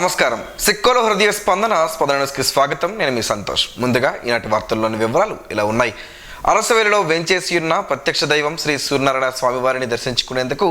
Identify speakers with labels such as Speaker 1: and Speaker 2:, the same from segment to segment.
Speaker 1: నమస్కారం. సిక్కోలో హృదయ స్పందన న్యూస్కి స్వాగతం. నేను మీ సంతోష్. ముందుగా ఈనాటి వార్తల్లోని వివరాలు ఇలా ఉన్నాయి. అరసవేలులో వెంచేసి ఉన్న ప్రత్యక్ష దైవం శ్రీ సూర్యనారాయణ స్వామివారిని దర్శించుకునేందుకు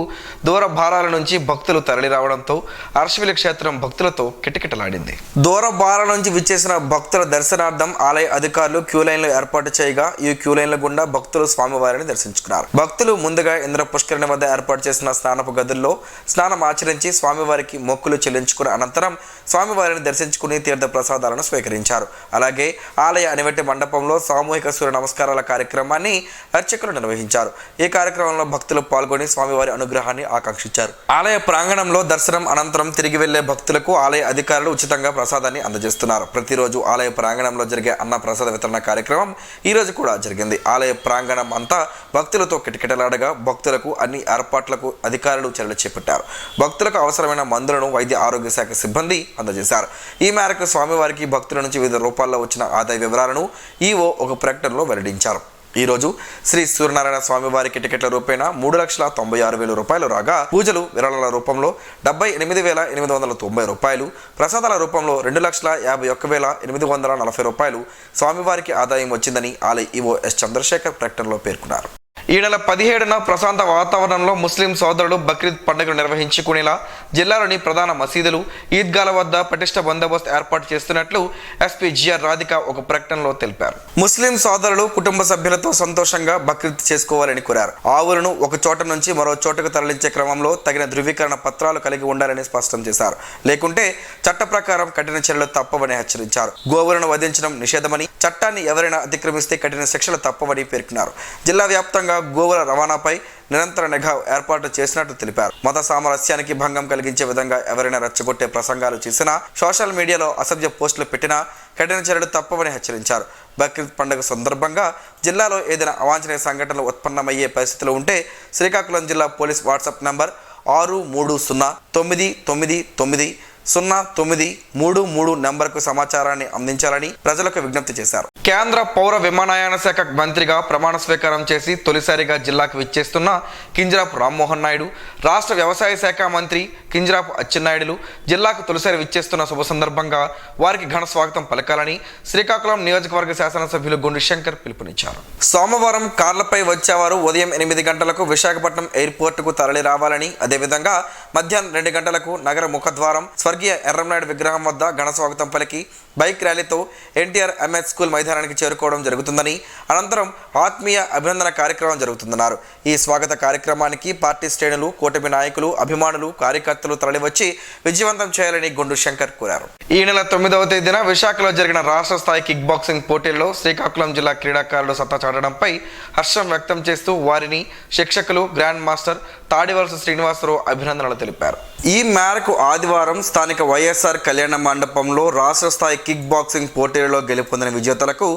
Speaker 1: దూర భారాల నుంచి భక్తులు తరలి రావడంతో అరసవేలు క్షేత్రం భక్తులతో కిటకిటలాడింది. దూర భారాల నుంచి విచ్చేసిన భక్తుల దర్శనార్థం ఆలయ అధికారులు క్యూ లైన్లు ఏర్పాటు చేయగా ఈ క్యూ లైన్ల గుండా భక్తులు స్వామివారిని దర్శించుకున్నారు. భక్తులు ముందుగా ఇంద్ర పుష్కరిణి వద్ద ఏర్పాటు చేసిన స్నానపు గదుల్లో స్నానం ఆచరించి స్వామివారికి మొక్కులు చెల్లించుకున్న అనంతరం స్వామివారిని దర్శించుకుని తీర్థ ప్రసాదాలను స్వీకరించారు. అలాగే ఆలయ అనివెట్టి మండపంలో సామూహిక సూర్య నమస్కారాల కార్యక్రమాన్ని అర్చకులు నిర్వహించారు. ఈ కార్యక్రమంలో భక్తులు పాల్గొని స్వామివారి అనుగ్రహాన్ని ఆకాంక్షించారు. ఆలయ ప్రాంగణంలో దర్శనం అనంతరం తిరిగి వెళ్లే భక్తులకు ఆలయ అధికారులు ఉచితంగా ప్రసాదాన్ని అందజేస్తున్నారు. ప్రతిరోజు ఆలయ ప్రాంగణంలో జరిగే అన్న ప్రసాద వితరణ కార్యక్రమం ఈ రోజు కూడా జరిగింది. ఆలయ ప్రాంగణం అంతా భక్తులతో కిటకిటలాడగా భక్తులకు అన్ని ఏర్పాట్లకు అధికారులు చర్యలు చేపట్టారు. భక్తులకు అవసరమైన మందులను వైద్య ఆరోగ్య శాఖ సిబ్బంది అందజేశారు. ఈ మేరకు స్వామివారికి భక్తుల నుంచి వివిధ రూపాల్లో వచ్చిన ఆదాయ వివరాలను ఈవో ఒక ప్రకటనలో వెల్లడించారు. ఈరోజు శ్రీ సూర్యనారాయణ స్వామివారికి టికెట్ల రూపేణ 3,96,000 రూపాయలు రాగా పూజలు విరాళాల రూపంలో 78,890 రూపాయలు, ప్రసాదాల రూపంలో 2,51,840 రూపాయలు స్వామివారికి ఆదాయం వచ్చిందని ఆలయ ఈవో ఎస్ చంద్రశేఖర్ ప్రకటనలో పేర్కొన్నారు. ఈ నెల 17న ప్రశాంత వాతావరణంలో ముస్లిం సోదరులు బక్రీద్ పండుగను నిర్వహించుకునేలా జిల్లాలోని ప్రధాన మసీదులు, ఈద్గాల వద్ద పటిష్ట బందోబస్తు ఏర్పాటు చేస్తున్నట్లు ఎస్పీ జిఆర్ రాధిక ఒక ప్రకటనలో తెలిపారు. ముస్లిం సోదరులు కుటుంబ సభ్యులతో సంతోషంగా బక్రీద్ చేసుకోవాలని కోరారు. ఆవులను ఒక చోట నుంచి మరో చోటకు తరలించే క్రమంలో తగిన ధృవీకరణ పత్రాలు కలిగి ఉండాలని స్పష్టం చేశారు. లేకుంటే చట్ట ప్రకారం కఠిన చర్యలు తప్పవని హెచ్చరించారు. గోవులను వధించడం నిషేధమని, చట్టాన్ని ఎవరైనా అతిక్రమిస్తే కఠిన శిక్షలు తప్పవని పేర్కొన్నారు. జిల్లా వ్యాప్తంగా గోవుల రవాణాపై నిరంతర నిఘా ఏర్పాటు చేసినట్టు తెలిపారు. మత సామరస్యానికి భంగం కలిగించే విధంగా ఎవరైనా రెచ్చగొట్టే ప్రసంగాలు చేసినా, సోషల్ మీడియాలో అసభ్య పోస్టులు పెట్టినా కఠిన చర్యలు తప్పవని హెచ్చరించారు. బక్రీద్ పండుగ సందర్భంగా జిల్లాలో ఏదైనా అవాంఛనీయ సంఘటనలు ఉత్పన్నమయ్యే పరిస్థితులు ఉంటే శ్రీకాకుళం జిల్లా పోలీస్ వాట్సాప్ నంబర్ 6309990933 నంబర్కు సమాచారాన్ని అందించాలని ప్రజలకు విజ్ఞప్తి చేశారు. కేంద్ర పౌర విమానయాన శాఖ మంత్రిగా ప్రమాణ స్వీకారం చేసి తొలిసారిగా జిల్లాకు విచ్చేస్తున్న కింజరాపు రామ్మోహన్ నాయుడు, రాష్ట్ర వ్యవసాయ శాఖ మంత్రి కింజరాపు అచ్చెన్నాయుడులు జిల్లాకు తొలిసారి విచ్చేస్తున్న శుభ సందర్భంగా వారికి ఘన స్వాగతం పలకాలని శ్రీకాకుళం నియోజకవర్గ శాసనసభ్యులు గుండు శంకర్ పిలుపునిచ్చారు. సోమవారం కార్లపై వచ్చేవారు ఉదయం 8 గంటలకు విశాఖపట్నం ఎయిర్పోర్టుకు తరలి రావాలని, అదేవిధంగా మధ్యాహ్నం 2 గంటలకు నగర ముఖద్వారం స్వర్గీయ ఎర్రంనాయుడు విగ్రహం వద్ద ఘన స్వాగతం పలికి బైక్ ర్యాలీతో ఎన్టీఆర్ ఎంఎస్ స్కూల్ మైదానానికి చేరుకోవడం జరుగుతుందని, అనంతరం ఆత్మీయ అభినందన కార్యక్రమం జరుగుతుందన్నారు. ఈ స్వాగత కార్యక్రమానికి పార్టీ శ్రేణులు, కూటమి నాయకులు, అభిమానులు, కార్యకర్తలు తరలివచ్చి విజయవంతం చేయాలని గుండు శంకర్ కోరారు. ఈ నెల 9వ తేదీన విశాఖలో జరిగిన రాష్ట్ర స్థాయి కిక్ బాక్సింగ్ పోటీల్లో శ్రీకాకుళం జిల్లా క్రీడాకారులు సత్తా చాటడంపై హర్షం వ్యక్తం చేస్తూ వారిని శిక్షకులు గ్రాండ్ మాస్టర్ తాడివలస శ్రీనివాసరావు అభినందనలు తెలిపారు. ఈ మేరకు ఆదివారం స్థానిక వైఎస్ఆర్ కళ్యాణ మండపంలో రాష్ట్ర స్థాయి కిక్ బాక్సింగ్ పోటీలలో గెలుపొందిన విజేతలకు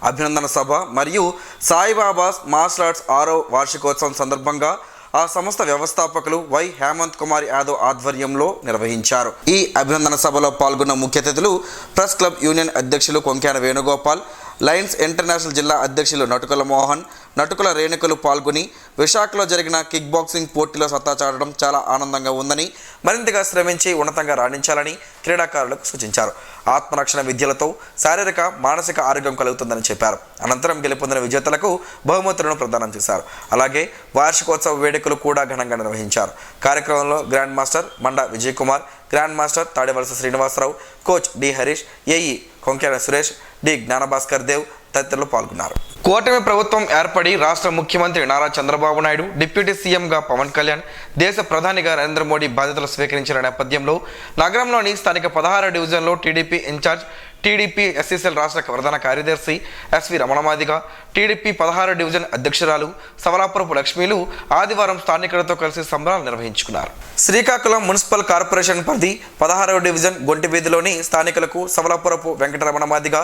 Speaker 1: అభినందన సభ మరియు సాయిబాబా మార్షల్ ఆర్ట్స్ 6వ వార్షికోత్సవం సందర్భంగా ఆ సంస్థ వ్యవస్థాపకులు వై హేమంత్ కుమార్ యాదవ్ ఆధ్వర్యంలో నిర్వహించారు. ఈ అభినందన సభలో పాల్గొన్న ముఖ్య అతిథులు ప్రెస్ క్లబ్ యూనియన్ అధ్యక్షులు కొంక్యాన వేణుగోపాల్, లయన్స్ ఇంటర్నేషనల్ జిల్లా అధ్యక్షులు నటుకుల మోహన్, నటుకుల రేణుకలు పాల్గొని విశాఖలో జరిగిన కిక్ బాక్సింగ్ పోటీలో సత్తా చాటడం చాలా ఆనందంగా ఉందని, మరింతగా శ్రమించి ఉన్నతంగా రాణించాలని క్రీడాకారులకు సూచించారు. ఆత్మరక్షణ విద్యలతో శారీరక, మానసిక ఆరోగ్యం కలుగుతుందని చెప్పారు. అనంతరం గెలుపొందిన విజేతలకు బహుమతులను ప్రదానం చేశారు. అలాగే వార్షికోత్సవ వేడుకలు కూడా ఘనంగా నిర్వహించారు. కార్యక్రమంలో grand master Manda Vijay Kumar, grand master Tadivalasa Srinivasarao, coach D Harish, AE Konkyana Suresh, D Gnanabhaskar Dev తదితరులు పాల్గొన్నారు. కూటమి ప్రభుత్వం ఏర్పడి రాష్ట్ర ముఖ్యమంత్రి నారా చంద్రబాబు నాయుడు, డిప్యూటీ సీఎంగా పవన్ కళ్యాణ్, దేశ ప్రధానిగా నరేంద్ర మోడీ బాధ్యతలు స్వీకరించిన నేపథ్యంలో నగరంలోని స్థానిక 16వ డివిజన్లో టీడీపీ ఇన్ఛార్జ్, టీడీపీ ఎస్సీసీఎల్ రాష్ట్ర ప్రధాన కార్యదర్శి ఎస్వి రమణమాదిగ, టీడీపీ 16వ డివిజన్ అధ్యక్షురాలు సవలాపురపు లక్ష్మీలు ఆదివారం స్థానికులతో కలిసి సంబరాలు నిర్వహించుకున్నారు. శ్రీకాకుళం మున్సిపల్ కార్పొరేషన్ పరిధి 16వ డివిజన్ గొంటి వీధిలోని స్థానికులకు సవలాపురపు వెంకటరమణమాదిగ,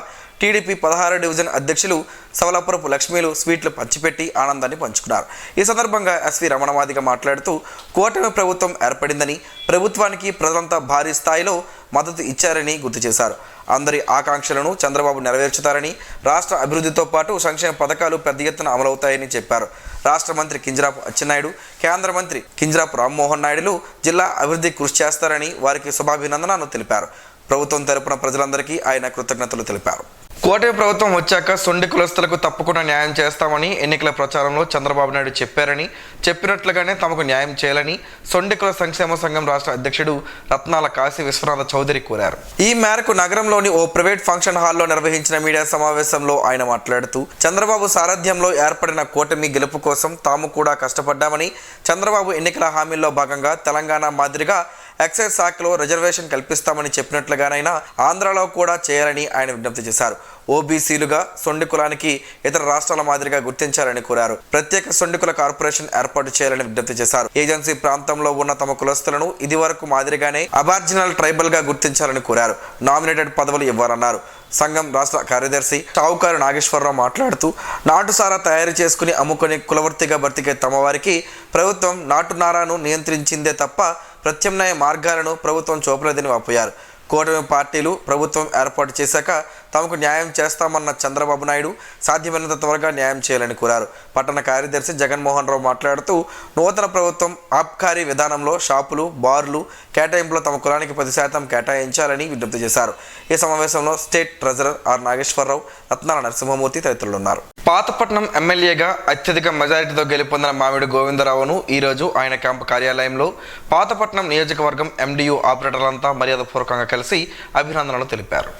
Speaker 1: టీడీపీ 16వ డివిజన్ అధ్యక్షులు సవలాపురపు లక్ష్మీలు స్వీట్లు పంచిపెట్టి ఆనందాన్ని పంచుకున్నారు. ఈ సందర్భంగా ఎస్వి రమణమాదిగ మాట్లాడుతూ కూటమి ప్రభుత్వం ఏర్పడిందని, ప్రభుత్వానికి ప్రజలంతా భారీ స్థాయిలో మద్దతు ఇచ్చారని గుర్తు చేశారు. అందరి ఆకాంక్షలను చంద్రబాబు నెరవేర్చుతారని, రాష్ట్ర అభివృద్ధితో పాటు సంక్షేమ పథకాలు పెద్ద ఎత్తున అమలవుతాయని చెప్పారు. రాష్ట్ర మంత్రి కింజరాపు అచ్చెన్నాయుడు, కేంద్ర మంత్రి కింజరాపు రామ్మోహన్ నాయుడులు జిల్లా అభివృద్ధి కృషి చేస్తారని వారికి శుభాభినందనలు తెలిపారు. ప్రభుత్వం తరపున ప్రజలందరికీ ఆయన కృతజ్ఞతలు తెలిపారు. కూటమి ప్రభుత్వం వచ్చాక సొండి కులస్తులకు తప్పకుండా న్యాయం చేస్తామని ఎన్నికల ప్రచారంలో చంద్రబాబు నాయుడు చెప్పారని, చెప్పినట్లుగానే తమకు న్యాయం చేయాలని సొండి కుల సంక్షేమ సంఘం రాష్ట్ర అధ్యక్షుడు రత్నాల కాశీ విశ్వనాథ చౌదరి కోరారు. ఈ మేరకు నగరంలోని ఓ ప్రైవేట్ ఫంక్షన్ హాల్లో నిర్వహించిన మీడియా సమావేశంలో ఆయన మాట్లాడుతూ, చంద్రబాబు సారథ్యంలో ఏర్పడిన కూటమి గెలుపు కోసం తాము కూడా కష్టపడ్డామని, చంద్రబాబు ఎన్నికల హామీల్లో భాగంగా తెలంగాణ మాదిరిగా ఎక్సైజ్ శాఖలో రిజర్వేషన్ కల్పిస్తామని చెప్పినట్లుగానైనా ఆంధ్రాలో కూడా చేయాలని ఆయన విజ్ఞప్తి చేశారు. ఓబీసీలుగా సొండి కులానికి ఇతర రాష్ట్రాల మాదిరిగా గుర్తించాలని కోరారు. ప్రత్యేక సొండి కుల కార్పొరేషన్ ఏర్పాటు చేయాలని విజ్ఞప్తి చేశారు. ఏజెన్సీ ప్రాంతంలో ఉన్న తమ కులస్తులను ఇదివరకు మాదిరిగానే అబార్జినల్ ట్రైబల్ గా గుర్తించాలని కోరారు. నామినేటెడ్ పదవులు ఇవ్వాలన్నారు. సంఘం రాష్ట్ర కార్యదర్శి షావుకారు నాగేశ్వరరావు మాట్లాడుతూ, నాటుసారా తయారు చేసుకుని అమ్ముకుని కులవర్తిగా బ్రతికే తమ వారికి ప్రభుత్వం నాటునారాను నియంత్రించిందే తప్ప ప్రత్యామ్నాయ మార్గాలను ప్రభుత్వం చూపలేదని వాపోయారు. కూటమి పార్టీలు ప్రభుత్వం ఏర్పాటు చేశాక తమకు న్యాయం చేస్తామన్న చంద్రబాబు నాయుడు సాధ్యమైనంత త్వరగా న్యాయం చేయాలని కోరారు. పట్టణ కార్యదర్శి జగన్మోహన్ రావు మాట్లాడుతూ, నూతన ప్రభుత్వం ఆబ్కారీ విధానంలో షాపులు, బార్లు కేటాయింపులో తమ కులానికి 10% కేటాయించాలని విజ్ఞప్తి చేశారు. ఈ సమావేశంలో స్టేట్ ట్రెజరర్ ఆర్ నాగేశ్వరరావు, రత్నాల నరసింహమూర్తి తదితరులు ఉన్నారు. పాతపట్నం ఎమ్మెల్యేగా అత్యధిక మెజారిటీతో గెలుపొందిన మామిడి గోవిందరావును ఈరోజు ఆయన క్యాంపు కార్యాలయంలో పాతపట్నం నియోజకవర్గం ఎండియు ఆపరేటర్లంతా మర్యాదపూర్వకంగా కలిసి అభినందనలు తెలిపారు.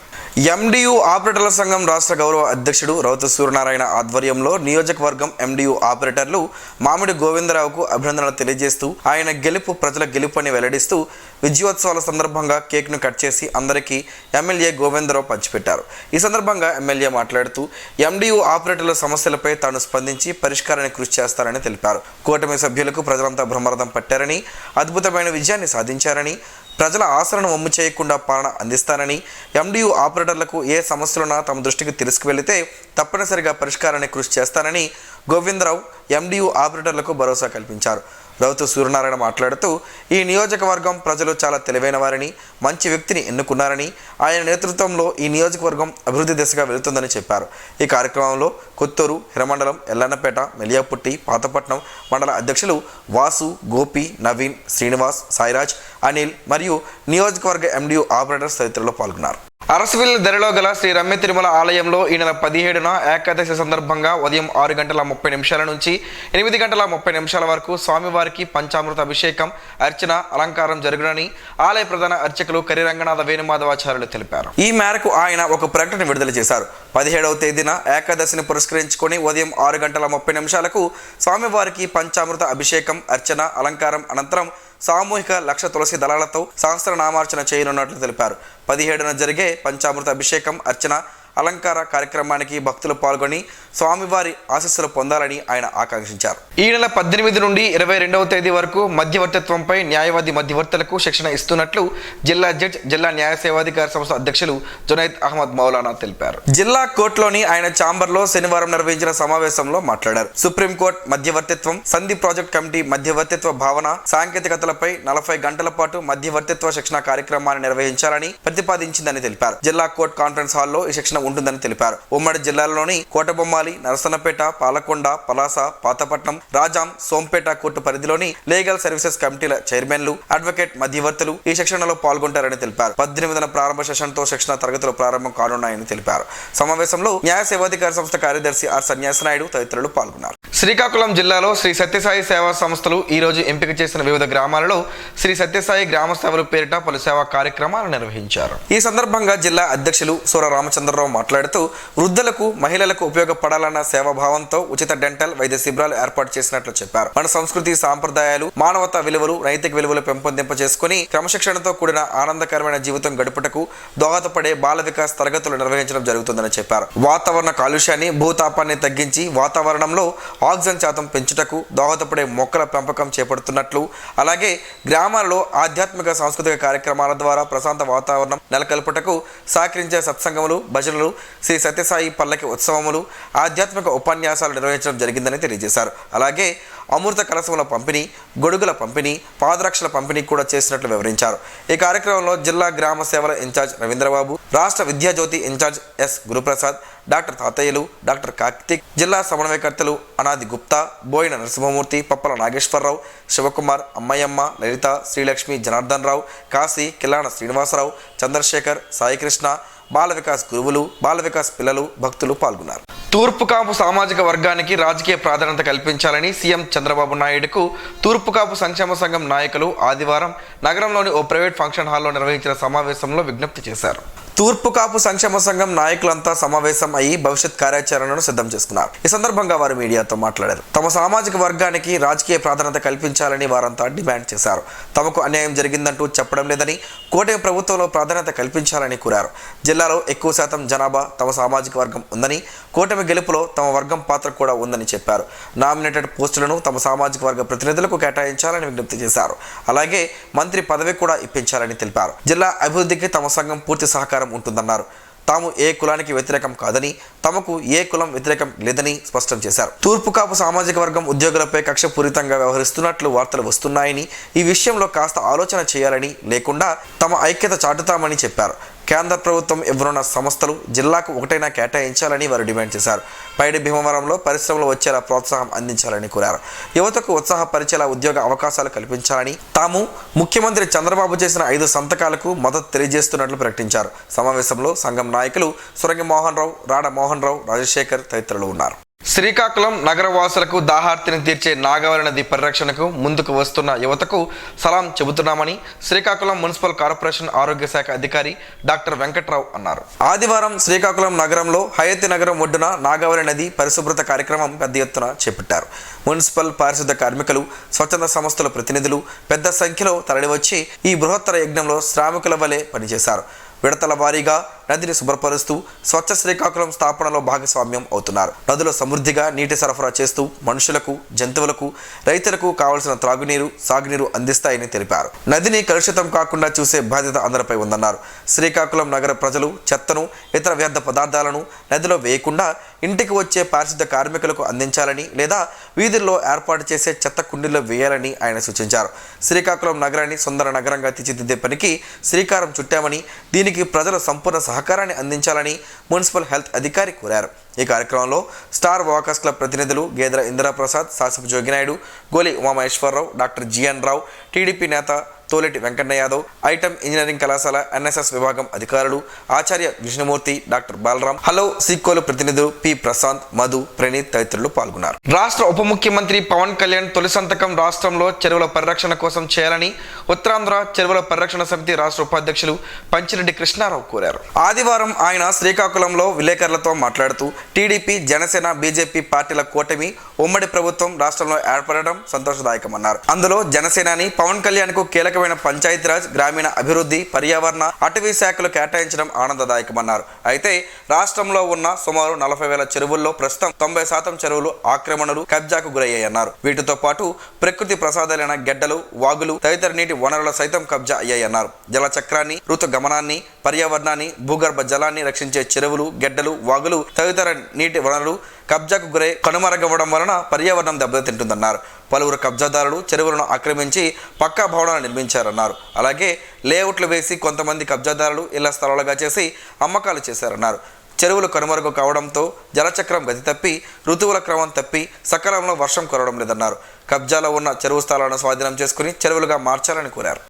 Speaker 1: ఎండియు ఆపరేటర్ల సంఘం రాష్ట్ర గౌరవ అధ్యక్షుడు రౌతు సూర్యనారాయణ ఆధ్వర్యంలో నియోజకవర్గం ఎండియు ఆపరేటర్లు మామిడి గోవిందరావుకు అభినందనలు తెలియజేస్తూ, ఆయన గెలుపు ప్రజల గెలుపు అని వెల్లడిస్తూ విజయోత్సవాల సందర్భంగా కేక్ను కట్ చేసి అందరికీ ఎమ్మెల్యే గోవిందరావు పంచిపెట్టారు. ఈ సందర్భంగా ఎమ్మెల్యే మాట్లాడుతూ, ఎండియు ఆపరేటర్ల సమస్యలపై తాను స్పందించి పరిష్కారానికి కృషి చేస్తారని తెలిపారు. కూటమి సభ్యులకు ప్రజలంతా బ్రహ్మరథం పట్టారని, అద్భుతమైన విజయాన్ని సాధించారని, ప్రజల ఆశలను వమ్ము చేయకుండా పాలన అందిస్తానని, ఎండియు ఆపరేటర్లకు ఏ సమస్యలున్నా తమ దృష్టికి తీసుకువెళితే తప్పనిసరిగా పరిష్కారానికి కృషి చేస్తానని గోవిందరావు ఎండియు ఆపరేటర్లకు భరోసా కల్పించారు. రౌతు సూర్యనారాయణ మాట్లాడుతూ, ఈ నియోజకవర్గం ప్రజలు చాలా తెలివైన వారని, మంచి వ్యక్తిని ఎన్నుకున్నారని, ఆయన నేతృత్వంలో ఈ నియోజకవర్గం అభివృద్ధి దిశగా వెళుతుందని చెప్పారు. ఈ కార్యక్రమంలో కొత్తూరు, హిరమండలం, ఎల్లన్నపేట, మెలియాపుట్టి, పాతపట్నం మండల అధ్యక్షులు వాసు, గోపి, నవీన్, శ్రీనివాస్, సాయిరాజ్, అనిల్ మరియు నియోజకవర్గ ఎండియు ఆపరేటర్స్ తదితరులు పాల్గొన్నారు. అరసవిల్లి దరిలో గల శ్రీ రమ్య తిరుమల ఆలయంలో ఈ నెల 17న ఏకాదశి సందర్భంగా ఉదయం 6:30 నుంచి 8:30 వరకు స్వామివారికి పంచామృత అభిషేకం, అర్చన, అలంకారం జరుగునని ఆలయ ప్రధాన అర్చకులు కరిరంగనాథ వేణుమాధవాచార్యులు తెలిపారు. ఈ మేరకు ఆయన ఒక ప్రకటన విడుదల చేశారు. 17వ తేదీన ఏకాదశిని పురస్కరించుకొని ఉదయం 6:30 స్వామివారికి పంచామృత అభిషేకం, అర్చన, అలంకారం అనంతరం సామూహిక 1,00,000 తులసి దళాలతో సహస్రనామార్చన చేయనున్నట్లు తెలిపారు. 17న జరిగే పంచామృత అభిషేకం, అర్చన, అలంకార కార్యక్రమానికి భక్తులు పాల్గొని స్వామివారి ఆశీస్సులు పొందాలని ఆయన ఆకాంక్షించారు. ఈ నెల 18 నుండి 22వ తేదీ వరకు మధ్యవర్తిత్వంపై న్యాయవాది మధ్యవర్తులకు శిక్షణ ఇస్తున్నట్లు జిల్లా జడ్జ్, జిల్లా న్యాయ సేవాధికార సంస్థ అధ్యక్షులు జునైద్ అహ్మద్ మౌలానా తెలిపారు. జిల్లా కోర్టులోని ఆయన ఛాంబర్లో శనివారం నిర్వహించిన సమావేశంలో మాట్లాడారు. సుప్రీంకోర్టు మధ్యవర్తిత్వం, సంధి ప్రాజెక్ట్ కమిటీ మధ్యవర్తిత్వ భావన, సాంకేతికతలపై 40 గంటల పాటు మధ్యవర్తిత్వ శిక్షణ కార్యక్రమాన్ని నిర్వహించాలని ప్రతిపాదించిందని తెలిపారు. జిల్లా కోర్టు కాన్ఫరెన్స్ హాల్లో ఈ శిక్షణ ఉంటుందని తెలిపారు. ఉమ్మడి జిల్లాలోని కోటబొమ్మాలి, నరసన్నపేట, పాలకొండ, పలాస, పాతపట్నం, రాజాం, సోంపేట కోర్టు పరిధిలోని లీగల్ సర్వీసెస్ కమిటీల చైర్మన్లు, అడ్వకేట్ మధ్యవర్తులు ఈ శిక్షణలో పాల్గొంటారని తెలిపారు. 18న ప్రారంభ సెషన్తో శిక్షణ తరగతులు ప్రారంభం కానున్నాయని తెలిపారు. సమావేశంలో న్యాయ సేవాధికార సంస్థ కార్యదర్శి ఆర్ సన్యాసనాయుడు తదితరులు పాల్గొన్నారు. శ్రీకాకుళం జిల్లాలో శ్రీ సత్యసాయి సేవా సంస్థలు ఈ రోజు ఎంపిక చేసిన వివిధ గ్రామాలలో శ్రీ సత్యసాయి గ్రామ సేవల పేరిట పలు సేవా కార్యక్రమాలు నిర్వహించారు. ఈ సందర్భంగా జిల్లా అధ్యక్షులు సూర రామచంద్రరావు మాట్లాడుతూ, వృద్ధులకు, మహిళలకు ఉపయోగపడాలన్న సేవాభావంతో ఉచిత డెంటల్ వైద్య శిబిరాలు ఏర్పాటు చేసినట్లు చెప్పారు. మన సంస్కృతి, సాంప్రదాయాలు, మానవతా విలువలు, నైతిక విలువలు పెంపొందింప చేసుకుని క్రమశిక్షణతో కూడిన ఆనందకరమైన జీవితం గడుపుటకు దోహదపడే బాల వికాస్ తరగతులు నిర్వహించడం జరుగుతుందని చెప్పారు. వాతావరణ కాలుష్యాన్ని, భూతాపాన్ని తగ్గించి వాతావరణంలో ఆక్సిజన్ శాతం పెంచుటకు దోహదపడే మొక్కల పెంపకం చేపడుతున్నట్లు, అలాగే గ్రామాలలో ఆధ్యాత్మిక, సాంస్కృతిక కార్యక్రమాల ద్వారా ప్రశాంత వాతావరణం నెలకొల్పుటకు సహకరించే సత్సంగములు, భజనలు, శ్రీ సత్యసాయి పల్లకి ఉత్సవములు, ఆధ్యాత్మిక ఉపన్యాసాలు నిర్వహించడం జరిగిందని తెలియజేశారు. అలాగే అమృత కలశముల పంపిణీ, గొడుగుల పంపిణీ, పాదరక్షల పంపిణీ కూడా చేసినట్లు వివరించారు. ఈ కార్యక్రమంలో జిల్లా గ్రామ సేవల ఇన్ఛార్జ్ రవీంద్రబాబు, రాష్ట్ర Vidyajyothi incharge S Guruprasad, doctor Tatayyalu, doctor Karthik, జిల్లా సమన్వయకర్తలు అనాది గుప్తా, బోయిన నరసింహమూర్తి, పప్పల నాగేశ్వరరావు, శివకుమార్, అమ్మయ్యమ్మ, లలిత, శ్రీలక్ష్మి, జనార్దన్ రావు, కాశీ, కిలాన శ్రీనివాసరావు, చంద్రశేఖర్, సాయికృష్ణ, బాల వికాస్ గురువులు, బాల వికాస్ పిల్లలు, భక్తులు పాల్గొన్నారు. తూర్పుకాపు సామాజిక వర్గానికి రాజకీయ ప్రాధాన్యత కల్పించాలని సీఎం చంద్రబాబు నాయుడుకు తూర్పుకాపు సంక్షేమ సంఘం నాయకులు ఆదివారం నగరంలోని ఓ ప్రైవేట్ ఫంక్షన్ హాల్లో నిర్వహించిన సమావేశంలో విజ్ఞప్తి చేశారు. తూర్పుకాపు సంక్షేమ సంఘం నాయకులంతా సమావేశం అయ్యి భవిష్యత్ కార్యాచరణను సిద్ధం చేసుకున్నారు. ఈ సందర్భంగా వారు మీడియాతో మాట్లాడారు. తమ సామాజిక వర్గానికి రాజకీయ ప్రాధాన్యత కల్పించాలని వారంతా డిమాండ్ చేశారు. తమకు అన్యాయం జరిగిందంటూ చెప్పడం లేదని, కూటమి ప్రభుత్వంలో ప్రాధాన్యత కల్పించాలని కోరారు. జిల్లాలో ఎక్కువ శాతం జనాభా తమ సామాజిక వర్గం ఉందని, కూటమి గెలుపులో తమ వర్గం పాత్ర కూడా ఉందని చెప్పారు. నామినేటెడ్ పోస్టులను తమ సామాజిక వర్గ ప్రతినిధులకు కేటాయించాలని విజ్ఞప్తి చేశారు. అలాగే మంత్రి పదవి కూడా ఇప్పించాలని తెలిపారు. జిల్లా అభివృద్ధికి తమ సంఘం పూర్తి సహకారం ఉంటుందన్నారు. తాము ఏ కులానికి వ్యతిరేకం కాదని, తమకు ఏ కులం వ్యతిరేకం లేదని స్పష్టం చేశారు. తూర్పుకాపు సామాజిక వర్గం ఉద్యోగులపై కక్షపూరితంగా వ్యవహరిస్తున్నట్లు వార్తలు వస్తున్నాయని, ఈ విషయంలో కాస్త ఆలోచన చేయాలని, లేకుండా తమ ఐక్యత చాటుతామని చెప్పారు. కేంద్ర ప్రభుత్వం ఇవ్వనున్న సంస్థలు జిల్లాకు ఒకటైనా కేటాయించాలని వారు డిమాండ్ చేశారు. పైడి భీమవరంలో పరిశ్రమలు వచ్చేలా ప్రోత్సాహం అందించాలని కోరారు. యువతకు ఉత్సాహపరిచేలా ఉద్యోగ అవకాశాలు కల్పించాలని, తాము ముఖ్యమంత్రి చంద్రబాబు చేసిన 5 సంతకాలకు మద్దతు తెలియజేస్తున్నట్లు ప్రకటించారు. సమావేశంలో సంఘం నాయకులు సురంగి మోహన్ రావు, రాడ మోహన్ రావు, రాజశేఖర్ తదితరులు ఉన్నారు. శ్రీకాకుళం నగరవాసులకు దాహార్తిని తీర్చే నాగావళి నది పరిరక్షణకు ముందుకు వస్తున్న యువతకు సలాం చెబుతున్నామని శ్రీకాకుళం మున్సిపల్ కార్పొరేషన్ ఆరోగ్య శాఖ అధికారి డాక్టర్ వెంకట్రావు అన్నారు. ఆదివారం శ్రీకాకుళం నగరంలో హయతి నగరం ఒడ్డున నాగావళి నది పరిశుభ్రత కార్యక్రమం పెద్ద ఎత్తున చేపట్టారు. మున్సిపల్ పారిశుద్ధ కార్మికులు, స్వచ్ఛంద సంస్థల ప్రతినిధులు పెద్ద సంఖ్యలో తరలివచ్చి ఈ బృహత్తర యజ్ఞంలో శ్రామికుల వలె పనిచేశారు. విడతల వారీగా నదిని శుభ్రపరుస్తూ స్వచ్ఛ శ్రీకాకుళం స్థాపనలో భాగస్వామ్యం అవుతున్నారు. నదులు సమృద్ధిగా నీటి సరఫరా చేస్తూ మనుషులకు, జంతువులకు, రైతులకు కావలసిన త్రాగునీరు, సాగునీరు అందిస్తాయని తెలిపారు. నదిని కలుషితం కాకుండా చూసే బాధ్యత అందరిపై ఉందన్నారు. శ్రీకాకుళం నగర ప్రజలు చెత్తను, ఇతర వ్యర్థ పదార్థాలను నదిలో వేయకుండా ఇంటికి వచ్చే పారిశుద్ధ కార్మికులకు అందించాలని, లేదా వీధుల్లో ఏర్పాటు చేసే చెత్త కుండీల్లో వేయాలని ఆయన సూచించారు. శ్రీకాకుళం నగరాన్ని సుందర నగరంగా తీర్చిదిద్దే పనికి శ్రీకారం చుట్టామని, దీనికి ప్రజలు సంపూర్ణ సహకారాన్ని అందించాలని మున్సిపల్ హెల్త్ అధికారి కోరారు. ఈ కార్యక్రమంలో స్టార్ వాకర్స్ క్లబ్ ప్రతినిధులు గేదెల ఇందిరాప్రసాద్, శాసపు జోగినాయుడు, గోలి ఉమామహేశ్వరరావు, డాక్టర్ జిఎన్ రావు, టీడీపీ నేత తోలేటి వెంకన్న యాదవ్, ఐటమ్ ఇంజనీరింగ్ కళాశాల ఎన్ఎస్ఎస్ విభాగం అధికారులు, ఆచార్య విష్ణుమూర్తి, డాక్టర్ బాలరాం, హలో సీకోలు ప్రతినిధులు పి ప్రశాంత్, మధు, ప్రణీత్ తదితరులు పాల్గొన్నారు. రాష్ట్ర ఉప ముఖ్యమంత్రి పవన్ కళ్యాణ్ తొలి సంతకం రాష్ట్రంలో చెరువుల పరిరక్షణ కోసం చేయాలని ఉత్తరాంధ్ర చెరువుల పరిరక్షణ సమితి రాష్ట్ర ఉపాధ్యక్షులు పంచిరెడ్డి కృష్ణారావు కోరారు. ఆదివారం ఆయన శ్రీకాకుళంలో విలేకరులతో మాట్లాడుతూ టీడీపీ, జనసేన, బీజేపీ పార్టీల కూటమి ఉమ్మడి ప్రభుత్వం రాష్ట్రంలో ఏర్పడడం సంతోషదాయకమన్నారు. అందులో జనసేనాని పవన్ కళ్యాణ్ కు కీలక పంచాయతీరాజ్, గ్రామీణ అభివృద్ధి, పర్యావరణ, అటవీ శాఖలు కేటాయించడం ఆనందదాయకమన్నారు. అయితే రాష్ట్రంలో ఉన్న సుమారు 40,000 చెరువుల్లో ప్రస్తుతం 90% చెరువులు ఆక్రమణలు, కబ్జాకు గురయ్యాయన్నారు. వీటితో పాటు ప్రకృతి ప్రసాదాలైన గెడ్డలు, వాగులు తదితర నీటి వనరుల సైతం కబ్జా అయ్యాయన్నారు. జల చక్రాన్ని, ఋతు గమనాన్ని, పర్యావరణాన్ని, భూగర్భ జలాన్ని రక్షించే చెరువులు, గెడ్డలు, వాగులు తదితర నీటి వనరులు కబ్జాకు గురై కనుమరుగవ్వడం వలన పర్యావరణం దెబ్బతింటుందన్నారు. పలువురు కబ్జాదారులు చెరువులను ఆక్రమించి పక్కా భవనాలు నిర్మించారన్నారు. అలాగే లేఅవుట్లు వేసి కొంతమంది కబ్జాదారులు ఇళ్ల స్థలాలుగా చేసి అమ్మకాలు చేశారన్నారు. చెరువులు కనుమరుగు కావడంతో జలచక్రం గతి తప్పి, ఋతువుల క్రమం తప్పి సకాలంలో వర్షం కురవడం లేదన్నారు. కబ్జాలో ఉన్న చెరువు స్థలాలను స్వాధీనం చేసుకుని చెరువులుగా మార్చాలని కోరారు.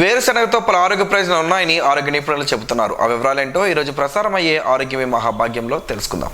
Speaker 1: వేరుశనగతో పలు ఆరోగ్య ప్రయోజనాలు ఉన్నాయని ఆరోగ్య నిపుణులు చెబుతున్నారు. ఆ వివరాలేంటో ఈరోజు ప్రసారం అయ్యే ఆరోగ్యమే మహాభాగ్యంలో తెలుసుకుందాం.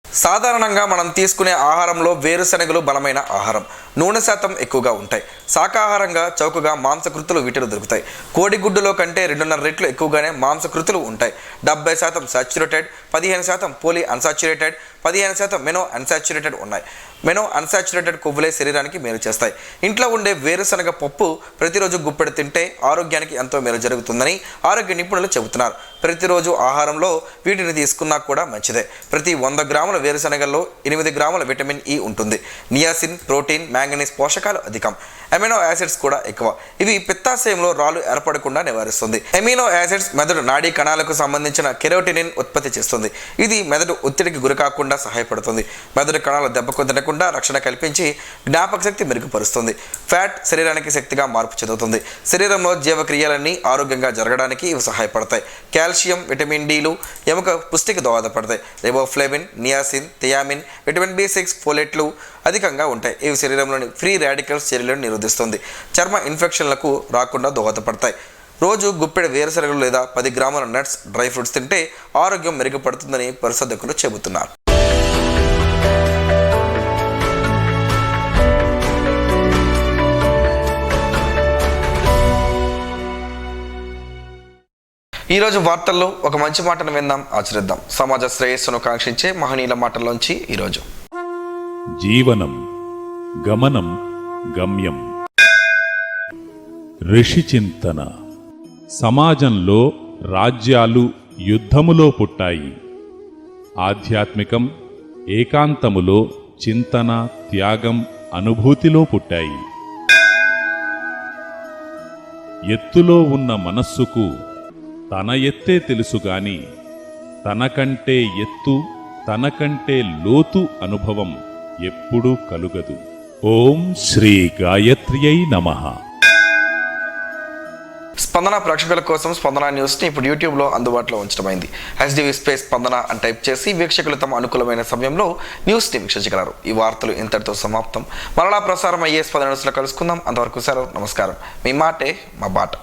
Speaker 1: సాధారణంగా మనం తీసుకునే ఆహారంలో వేరుశనగలు బలమైన ఆహారం, నూనె శాతం ఎక్కువగా ఉంటాయి. శాకాహారంగా చౌకగా మాంసకృతులు వీటిలో దొరుకుతాయి. కోడిగుడ్డులో కంటే 2.5 రెట్లు ఎక్కువగానే మాంసకృతులు ఉంటాయి. 70% సాచ్యురేటెడ్, 15% పోలీ అన్సాచ్యురేటెడ్, 15% మెనో అన్సాచ్యురేటెడ్ ఉన్నాయి. మెనో అన్సాచ్యురేటెడ్ కొవ్వులే శరీరానికి మేలు చేస్తాయి. ఇంట్లో ఉండే వేరుశనగ పప్పు ప్రతిరోజు గుప్పెడు తింటే ఆరోగ్యానికి ఎంతో మేలు జరుగుతుందని ఆరోగ్య నిపుణులు చెబుతున్నారు. ప్రతిరోజు ఆహారంలో వీటిని తీసుకున్నా కూడా మంచిదే. ప్రతి 100 గ్రాముల వేరుశనగల్లో 8 గ్రాముల విటమిన్ ఇ ఉంటుంది. నియాసిన్, ప్రోటీన్, మ్యాంగనీస్ పోషకాలు అధికం. అమినో యాసిడ్స్ కూడా ఎక్కువ. ఇవి పిత్తాశయంలో రాళ్ళు ఏర్పడకుండా నివారిస్తుంది. అమినో యాసిడ్స్ మెదడు నాడీ కణాలకు సంబంధించిన కెరోటినిన్ ఉత్పత్తి చేస్తుంది. ఇది మెదడు ఒత్తిడికి గురికాకుండా సహాయపడుతుంది. మెదడు కణాలు దెబ్బకు తినకుండా రక్షణ కల్పించి జ్ఞాపక శక్తి మెరుగుపరుస్తుంది. ఫ్యాట్ శరీరానికి శక్తిగా మార్పు చెందుతుంది. శరీరంలో జీవక్రియలన్నీ ఆరోగ్యంగా జరగడానికి ఇవి సహాయపడతాయి. కాల్షియం, విటమిన్ డిలు ఎముక పుష్టికి దోహదపడతాయి. Riboflavin, niacin, thiamine, vitamin B6, ఫోలేట్లు అధికంగా ఉంటాయి. ఇవి శరీరంలోని ఫ్రీ రాడికల్స్ చర్యలను నిరోధిస్తుంది. చర్మ ఇన్ఫెక్షన్లకు రాకుండా దోహదపడతాయి. రోజు గుప్పెడు వేరుశనగలు లేదా 10 గ్రాముల నట్స్, డ్రై ఫ్రూట్స్ తింటే ఆరోగ్యం మెరుగుపడుతుందని పరిశోధకులు చెబుతున్నారు. ఈరోజు వార్తల్లో ఒక మంచి మాటను విందాం, ఆచరిద్దాం. సమాజ శ్రేయస్సును కాంక్షించే మహనీయుల మాటల్లోంచి ఈరోజు.
Speaker 2: జీవనం గమనం గమ్యం. ఋషి చింతన. సమాజంలో రాజ్యాలు యుద్ధములో పుట్టాయి. ఆధ్యాత్మికం ఏకాంతములో చింతన, త్యాగం, అనుభూతిలో పుట్టాయి. ఎత్తులో ఉన్న మనస్సుకు తన ఎత్తే తెలుసుగాని తనకంటే ఎత్తు, తనకంటే లోతు అనుభవం ఎప్పుడూ కలుగదు. ఓం శ్రీ గాయత్ర్యై నమః.
Speaker 1: స్పందన ప్రేక్షకుల కోసం స్పందన న్యూస్ని ఇప్పుడు యూట్యూబ్లో అందుబాటులో ఉంచడమైంది. HDV స్పేస్ స్పందన అని టైప్ చేసి వీక్షకులు తమ అనుకూలమైన సమయంలో న్యూస్ని వీక్షించగలరు. ఈ వార్తలు ఇంతటితో సమాప్తం. మరలా ప్రసారం అయ్యే స్పందన న్యూస్లో కలుసుకుందాం. అంతవరకు సెలవు. నమస్కారం. మీ మాటే మా బాట.